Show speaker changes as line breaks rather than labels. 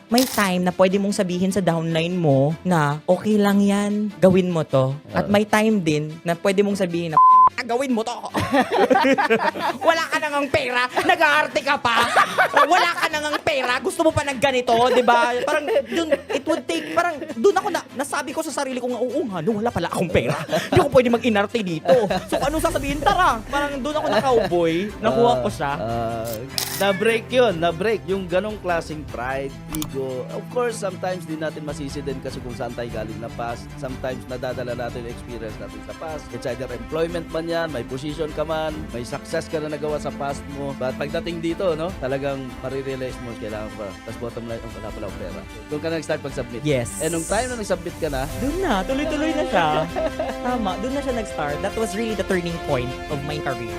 may time na pwede mong sabihin sa downline mo na okay lang yan, gawin mo to. At may time din na pwede mong sabihin na gawin mo to. Wala ka nang pera, nag-aarte ka pa. Wala ka nang pera, gusto mo pa ng ganito, 'di ba? Parang dun, it would take, parang doon ako nasabi ko sa sarili ko nga, oo nga, no, wala pala akong pera. Hindi ako pwede mag-inarte dito. So anong sasabihin? Tara, parang doon ako na-cowboy, nakuha ko siya.
Na-break yun, na-break yung ganong klaseng pride, ego. Of course, sometimes din natin masisi din kasi kung saan tayo galing na past. Sometimes nadadala natin yung experience natin sa past. It's either employment man yan, may position ka man, may success ka na nagawa sa past mo. But pagdating dito, no, talagang marirealize mo, kailangan pa. Tapos bottom line, oh, wala pala akong pera. Doon ka na nag-start pag-submit.
Yes.
And nung time na nag-submit ka na,
Doon na, tuloy-tuloy na siya. Tama, doon na siya nag-start. That was really the turning point of my career.